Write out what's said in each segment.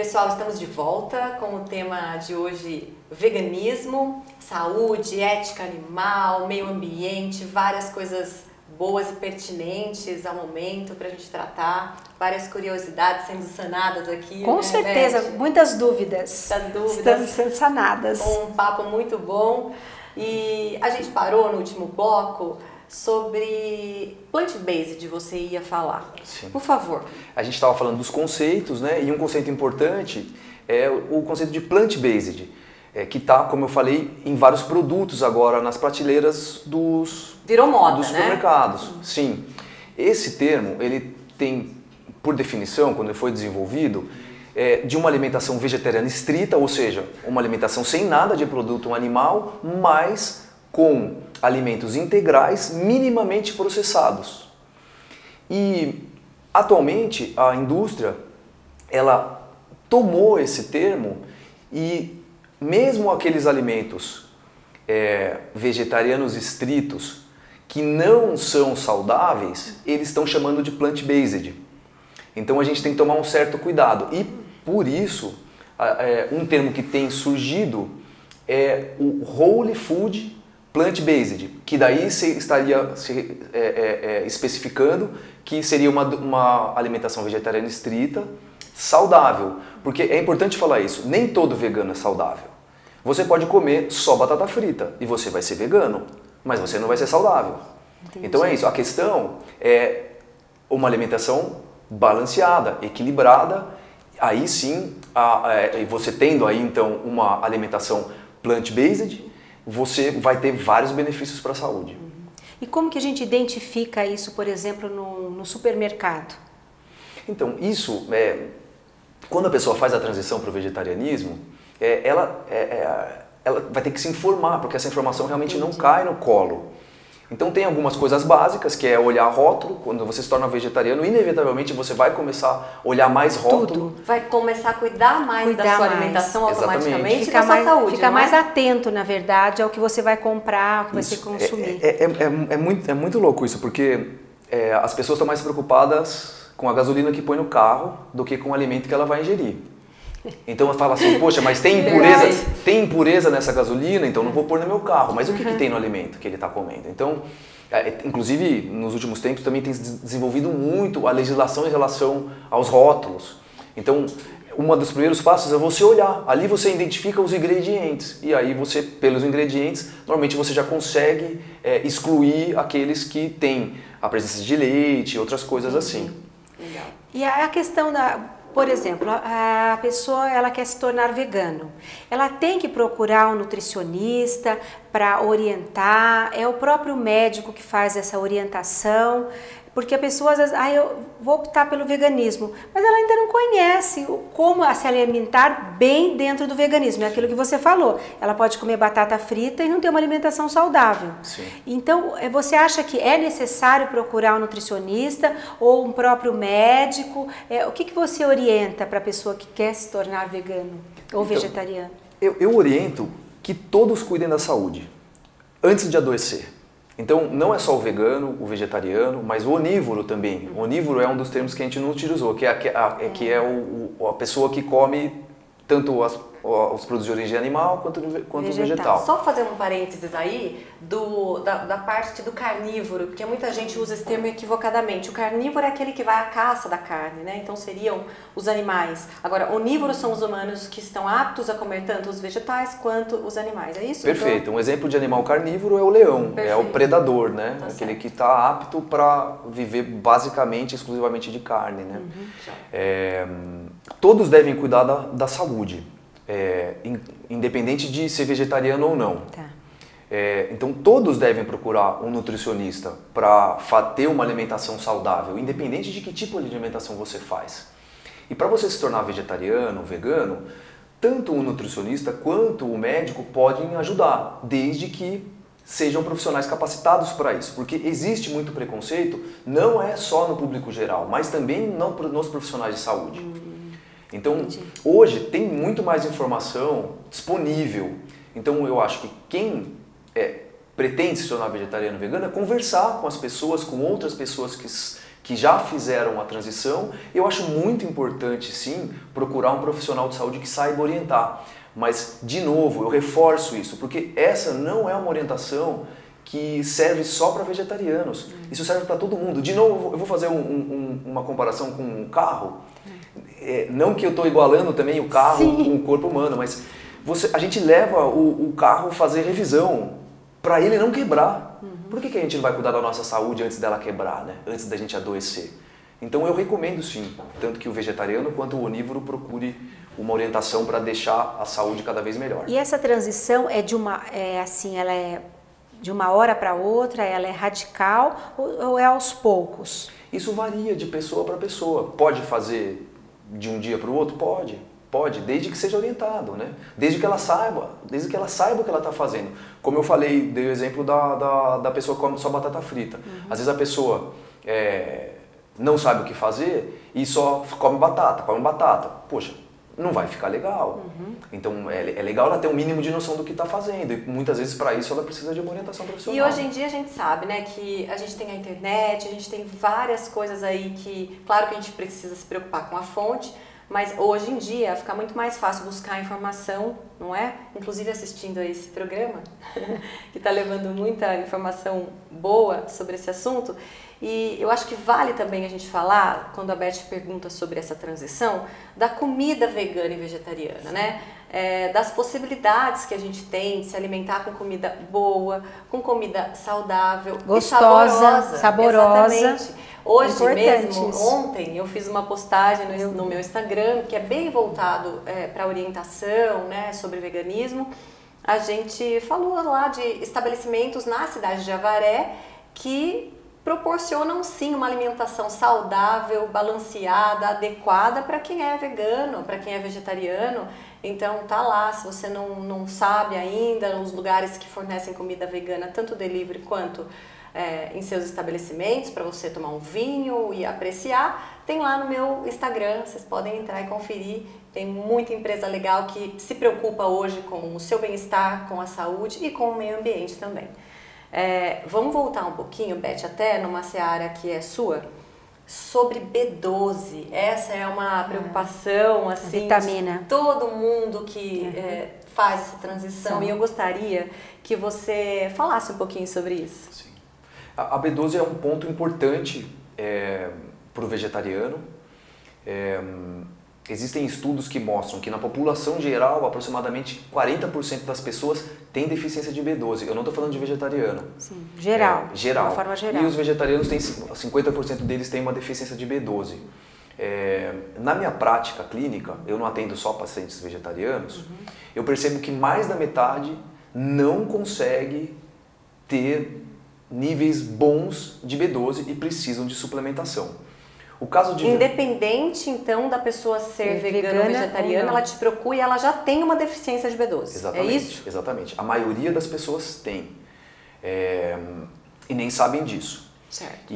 Pessoal, estamos de volta com o tema de hoje, veganismo, saúde, ética animal, meio ambiente, várias coisas boas e pertinentes ao momento para a gente tratar, várias curiosidades sendo sanadas aqui. Com certeza, Beth? Muitas dúvidas. Muitas dúvidas. Estão sendo sanadas. Um papo muito bom. E a gente parou no último bloco sobre plant-based, você ia falar. Sim. Por favor. A gente estava falando dos conceitos, né? E um conceito importante é o conceito de plant-based, que está, como eu falei, em vários produtos agora nas prateleiras Virou moda, dos né? supermercados. Sim. Esse termo, ele tem, por definição, quando ele foi desenvolvido, de uma alimentação vegetariana estrita, ou seja, uma alimentação sem nada de produto animal, mas com alimentos integrais minimamente processados. E atualmente a indústria ela tomou esse termo e mesmo aqueles alimentos vegetarianos estritos que não são saudáveis, eles estão chamando de plant-based. Então a gente tem que tomar um certo cuidado e por isso um termo que tem surgido é o whole food plant-based, que daí se estaria especificando que seria uma alimentação vegetariana estrita, saudável. Porque é importante falar isso, nem todo vegano é saudável. Você pode comer só batata frita e você vai ser vegano, mas você não vai ser saudável. Entendi. Então é isso, a questão é uma alimentação balanceada, equilibrada, aí sim, você tendo aí então uma alimentação plant-based, você vai ter vários benefícios para a saúde. E como que a gente identifica isso, por exemplo, no supermercado? Então, isso, quando a pessoa faz a transição para o vegetarianismo, ela vai ter que se informar, porque essa informação realmente não cai no colo. Então tem algumas coisas básicas, que é olhar rótulo. Quando você se torna vegetariano, inevitavelmente você vai começar a olhar mais rótulo. Tudo. Vai começar a cuidar mais da sua alimentação automaticamente e da sua saúde. Fica mais atento, na verdade, ao que você vai comprar, ao que Isso. você consumir. É muito louco isso, porque as pessoas estão mais preocupadas com a gasolina que põe no carro do que com o alimento que ela vai ingerir. Então ela fala assim, poxa, mas tem impureza nessa gasolina, então não vou pôr no meu carro. Mas o que tem no alimento que ele está comendo? Então, inclusive, nos últimos tempos também tem se desenvolvido muito a legislação em relação aos rótulos. Então, um dos primeiros passos é você olhar. Ali você identifica os ingredientes. E aí você, pelos ingredientes, normalmente você já consegue excluir aqueles que têm a presença de leite e outras coisas assim. Legal. E a questão por exemplo, a pessoa ela quer se tornar vegano. Ela tem que procurar um nutricionista para orientar, é o próprio médico que faz essa orientação, porque a pessoa às vezes, eu vou optar pelo veganismo, mas ela ainda não conhece como se alimentar bem dentro do veganismo, é aquilo que você falou. Ela pode comer batata frita e não ter uma alimentação saudável. Sim. Então, você acha que é necessário procurar um nutricionista ou um próprio médico? O que você orienta para a pessoa que quer se tornar vegano ou vegetariano? Eu oriento que todos cuidem da saúde, antes de adoecer. Então, não é só o vegano, o vegetariano, mas o onívoro também. O onívoro é um dos termos que a gente não utilizou, que é a pessoa que come tanto os produtos de origem animal quanto vegetal. Só fazer um parênteses aí da parte do carnívoro, porque muita gente usa esse termo equivocadamente. O carnívoro é aquele que vai à caça da carne, né? Então seriam os animais. Agora, onívoros são os humanos que estão aptos a comer tanto os vegetais quanto os animais, é isso? Perfeito. Então... Um exemplo de animal carnívoro é o leão, Perfeito. é o predador, né? Tá aquele certo. que está apto para viver basicamente, exclusivamente de carne, né? Todos devem cuidar da saúde. Independente de ser vegetariano ou não. Tá. Então todos devem procurar um nutricionista para ter uma alimentação saudável, independente de que tipo de alimentação você faz. E para você se tornar vegetariano, vegano, tanto o nutricionista quanto o médico podem ajudar, desde que sejam profissionais capacitados para isso, porque existe muito preconceito, não é só no público geral, mas também nos profissionais de saúde. Então, hoje tem muito mais informação disponível. Então, eu acho que quem pretende se tornar vegetariano ou vegano é conversar com as pessoas, com outras pessoas que já fizeram a transição. Eu acho muito importante, sim, procurar um profissional de saúde que saiba orientar. Mas, de novo, eu reforço isso, porque essa não é uma orientação que serve só para vegetarianos. Isso serve para todo mundo. De novo, eu vou fazer uma comparação com um carro. Não que eu estou igualando também o carro com o corpo humano, mas a gente leva o carro fazer revisão para ele não quebrar. Por que a gente não vai cuidar da nossa saúde antes dela quebrar, né? Antes da gente adoecer? Então eu recomendo sim, tanto que o vegetariano quanto o onívoro procure uma orientação para deixar a saúde cada vez melhor. E essa transição ela é de uma hora para outra, ela é radical ou é aos poucos? Isso varia de pessoa para pessoa. Pode fazer de um dia para o outro? Pode, desde que seja orientado, né? Desde que ela saiba o que ela está fazendo. Como eu falei, dei o exemplo da pessoa que come só batata frita. Às vezes a pessoa não sabe o que fazer e só come batata. Poxa, não vai ficar legal. Então é legal ela ter um mínimo de noção do que está fazendo. E muitas vezes para isso ela precisa de uma orientação profissional. E hoje em dia a gente sabe, né, que a gente tem a internet, a gente tem várias coisas aí que, claro que a gente precisa se preocupar com a fonte, mas hoje em dia fica muito mais fácil buscar informação, não é? Inclusive assistindo a esse programa, que está levando muita informação boa sobre esse assunto. E eu acho que vale também a gente falar, quando a Beth pergunta sobre essa transição, da comida vegana e vegetariana, né? Das possibilidades que a gente tem de se alimentar com comida boa, com comida saudável, gostosa, saborosa. Exatamente. Hoje mesmo, isso. Ontem, eu fiz uma postagem no meu Instagram, que é bem voltado para orientação, né, sobre veganismo. A gente falou lá de estabelecimentos na cidade de Avaré que proporcionam sim uma alimentação saudável, balanceada, adequada para quem é vegano, para quem é vegetariano. Então tá lá, se você não sabe ainda, os lugares que fornecem comida vegana, tanto delivery quanto em seus estabelecimentos, para você tomar um vinho e apreciar, tem lá no meu Instagram, vocês podem entrar e conferir. Tem muita empresa legal que se preocupa hoje com o seu bem-estar, com a saúde e com o meio ambiente também. Vamos voltar um pouquinho, Beth, até numa seara que é sua, sobre B12. Essa é uma preocupação assim, vitamina. De todo mundo que faz essa transição. E eu gostaria que você falasse um pouquinho sobre isso. Sim. A B12 é um ponto importante para o vegetariano. Existem estudos que mostram que na população geral, aproximadamente 40% das pessoas têm deficiência de B12. Eu não estou falando de vegetariano. Sim, geral. Geral. De uma forma geral. E os vegetarianos, 50% deles têm uma deficiência de B12. Na minha prática clínica, eu não atendo só pacientes vegetarianos, eu percebo que mais da metade não consegue ter níveis bons de B12 e precisam de suplementação. O caso de... Independente, então, da pessoa ser vegana ou vegetariana, ela te procura e ela já tem uma deficiência de B12. Exatamente, é isso? Exatamente. A maioria das pessoas tem. E nem sabem disso. Certo.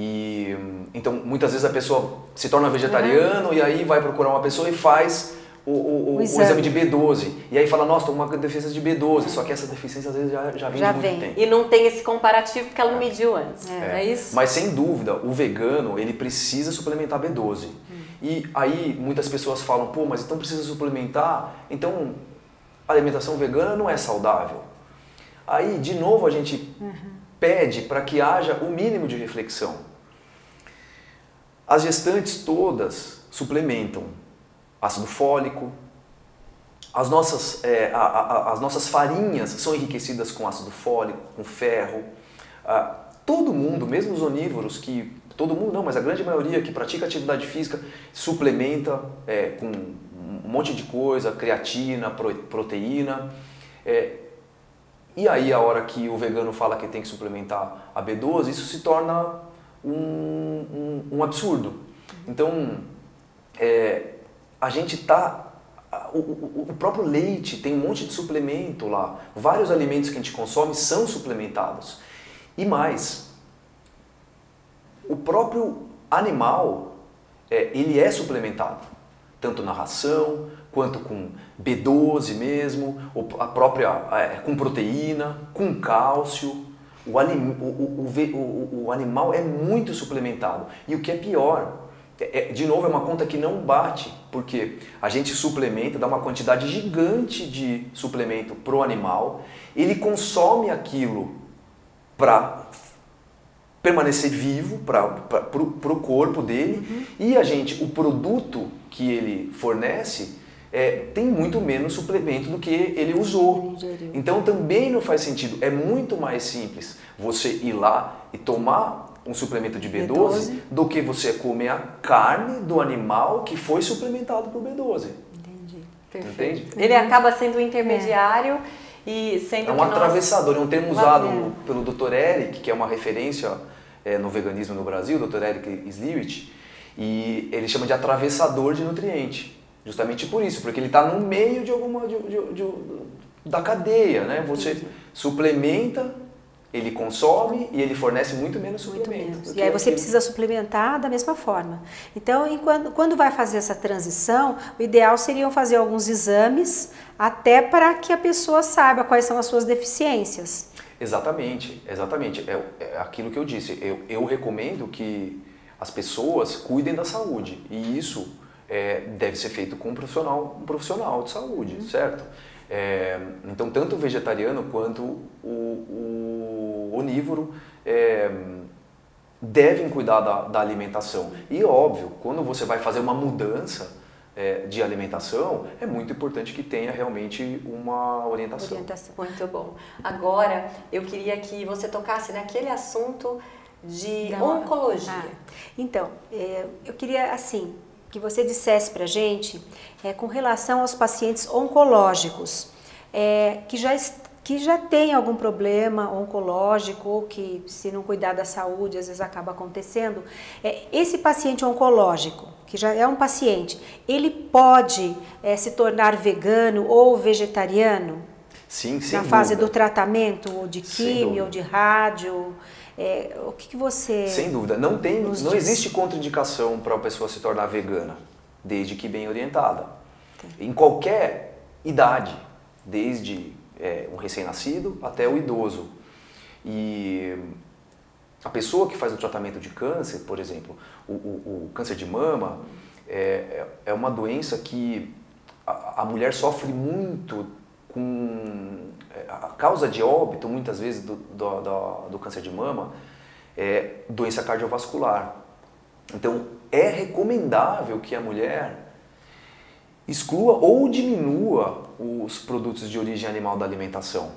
Então, muitas vezes a pessoa se torna vegetariano e aí vai procurar uma pessoa e faz o exame de B12. E aí fala, nossa, tô com uma deficiência de B12. Só que essa deficiência às vezes já vem de muito tempo. E não tem esse comparativo porque ela não mediu antes. É isso? Mas sem dúvida, o vegano, ele precisa suplementar B12. E aí muitas pessoas falam, pô, mas então precisa suplementar, então a alimentação vegana não é saudável. Aí, de novo, a gente pede para que haja o mínimo de reflexão. As gestantes todas suplementam ácido fólico, as nossas farinhas são enriquecidas com ácido fólico, com ferro. Todo mundo, mesmo os onívoros, todo mundo não, mas a grande maioria que pratica atividade física suplementa com um monte de coisa, creatina, proteína. E aí a hora que o vegano fala que tem que suplementar a B12, isso se torna um absurdo. Então, a gente o próprio leite tem um monte de suplemento lá. Vários alimentos que a gente consome são suplementados. E mais, o próprio animal, ele é suplementado. Tanto na ração, quanto com B12 mesmo, com proteína, com cálcio. o animal é muito suplementado. E o que é pior, de novo, é uma conta que não bate, porque a gente suplementa, dá uma quantidade gigante de suplemento para o animal, ele consome aquilo para permanecer vivo, para o corpo dele, e o produto que ele fornece tem muito menos suplemento do que ele usou. Então também não faz sentido, é muito mais simples você ir lá e tomar um suplemento de B12 do que você comer a carne do animal que foi suplementado por B12. Entendi. Perfeito. Entende? Ele acaba sendo um intermediário e sendo atravessador, é um termo usado pelo Dr. Eric, que é uma referência no veganismo no Brasil, Dr. Eric Sliwich, e ele chama de atravessador de nutriente. Justamente por isso, porque ele está no meio da cadeia, né? Você suplementa, ele consome e ele fornece muito menos suplemento. E aí você precisa suplementar da mesma forma. Então, quando vai fazer essa transição, o ideal seria fazer alguns exames até para que a pessoa saiba quais são as suas deficiências. Exatamente. É aquilo que eu disse. Eu recomendo que as pessoas cuidem da saúde e isso deve ser feito com um profissional de saúde, certo? Então, tanto o vegetariano quanto o onívoro devem cuidar da alimentação. E, óbvio, quando você vai fazer uma mudança de alimentação, é muito importante que tenha realmente uma orientação. Muito bom. Agora, eu queria que você tocasse naquele assunto de oncologia. Então, eu queria, assim, que você dissesse pra gente com relação aos pacientes oncológicos, que já tem algum problema oncológico ou que, se não cuidar da saúde, às vezes acaba acontecendo. Esse paciente oncológico, que já é um paciente, ele pode se tornar vegano ou vegetariano? Sim, sem na fase dúvida. Do tratamento, ou de químio, ou de rádio? O que você... Sem dúvida. Não existe contraindicação para a pessoa se tornar vegana, desde que bem orientada. Em qualquer idade, desde um recém-nascido até o idoso. E a pessoa que faz o tratamento de câncer, por exemplo, o câncer de mama, é uma doença que a mulher sofre muito com... A causa de óbito, muitas vezes, do câncer de mama é doença cardiovascular. Então, é recomendável que a mulher exclua ou diminua os produtos de origem animal da alimentação.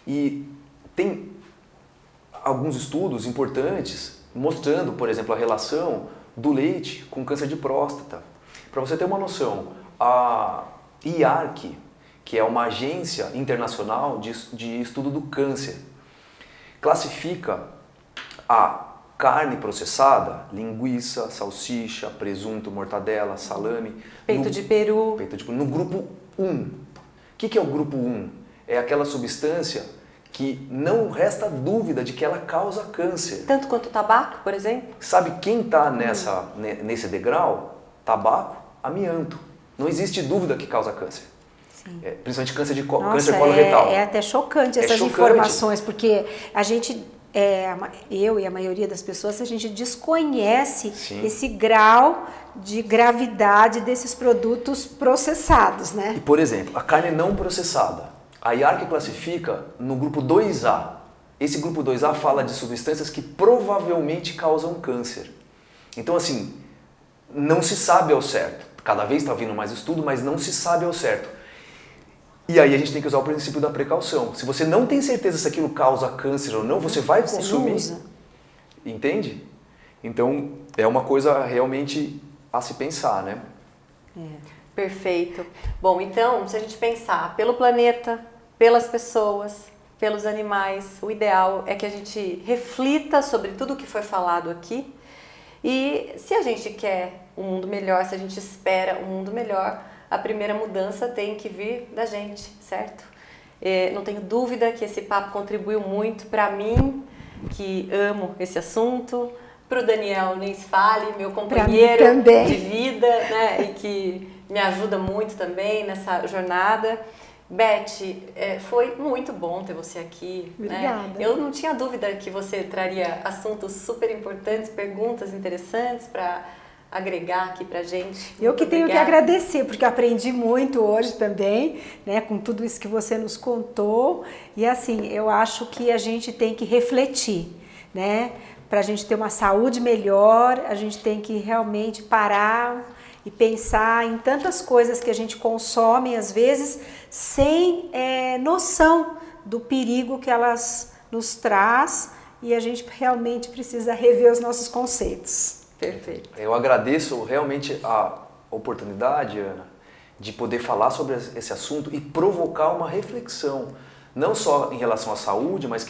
E tem alguns estudos importantes mostrando, por exemplo, a relação do leite com câncer de próstata. Para você ter uma noção, a IARC, que é uma agência internacional de estudo do câncer, classifica a carne processada, linguiça, salsicha, presunto, mortadela, salame... Peito de peru. No grupo 1. O que é o grupo 1? É aquela substância que não resta dúvida de que ela causa câncer. Tanto quanto o tabaco, por exemplo? Sabe quem está nesse degrau? Tabaco, amianto. Não existe dúvida que causa câncer. Principalmente câncer coloretal. É até chocante essas informações, porque a gente... eu e a maioria das pessoas, a gente desconhece esse grau de gravidade desses produtos processados, né? E, por exemplo, a carne não processada, a IARC classifica no grupo 2A. Esse grupo 2A fala de substâncias que provavelmente causam câncer. Então, assim, não se sabe ao certo. Cada vez está vindo mais estudo, mas não se sabe ao certo. E aí a gente tem que usar o princípio da precaução. Se você não tem certeza se aquilo causa câncer ou não, você vai consumir. Usa. Entende? Então, é uma coisa realmente a se pensar, né? Perfeito. Bom, então, se a gente pensar pelo planeta, pelas pessoas, pelos animais, o ideal é que a gente reflita sobre tudo o que foi falado aqui. E se a gente quer um mundo melhor, se a gente espera um mundo melhor, a primeira mudança tem que vir da gente, certo? Não tenho dúvida que esse papo contribuiu muito para mim, que amo esse assunto, para o Daniel nem se fale, meu companheiro de vida, né? E que me ajuda muito também nessa jornada. Beth, foi muito bom ter você aqui. Obrigada. Né? Eu não tinha dúvida que você traria assuntos super importantes, perguntas interessantes para agregar aqui pra gente. Eu que tenho que agradecer, porque aprendi muito hoje também, né, com tudo isso que você nos contou. E assim, eu acho que a gente tem que refletir, né? Para a gente ter uma saúde melhor, a gente tem que realmente parar e pensar em tantas coisas que a gente consome, às vezes, sem noção do perigo que elas nos traz, e a gente realmente precisa rever os nossos conceitos. Perfeito. Eu agradeço realmente a oportunidade, Ana, de poder falar sobre esse assunto e provocar uma reflexão, não só em relação à saúde, mas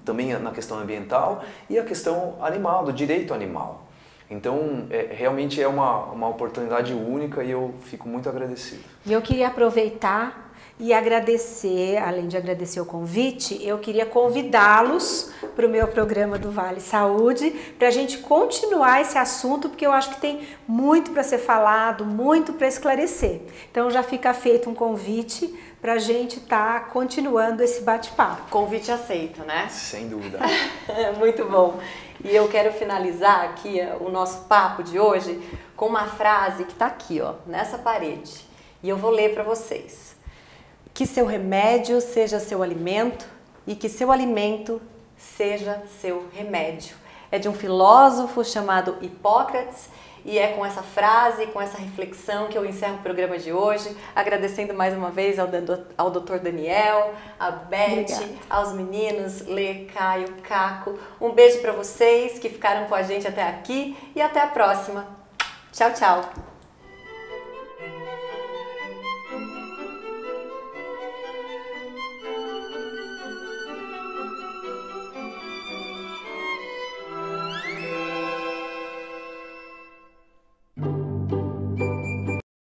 também na questão ambiental e a questão animal, do direito animal. Então, realmente é uma oportunidade única e eu fico muito agradecido. E eu queria aproveitar e agradecer, além de agradecer o convite, eu queria convidá-los para o meu programa do Vale Saúde, para a gente continuar esse assunto, porque eu acho que tem muito para ser falado, muito para esclarecer. Então já fica feito um convite para a gente estar continuando esse bate-papo. Convite aceito, né? Sem dúvida. Muito bom. E eu quero finalizar aqui o nosso papo de hoje com uma frase que está aqui, ó, nessa parede. E eu vou ler para vocês. Que seu remédio seja seu alimento e que seu alimento seja seu remédio. É de um filósofo chamado Hipócrates e é com essa frase, com essa reflexão que eu encerro o programa de hoje, agradecendo mais uma vez ao Dr. Daniel, a Beth, Obrigada. aos meninos, Lê, Caio, Caco. Um beijo para vocês que ficaram com a gente até aqui e até a próxima. Tchau, tchau.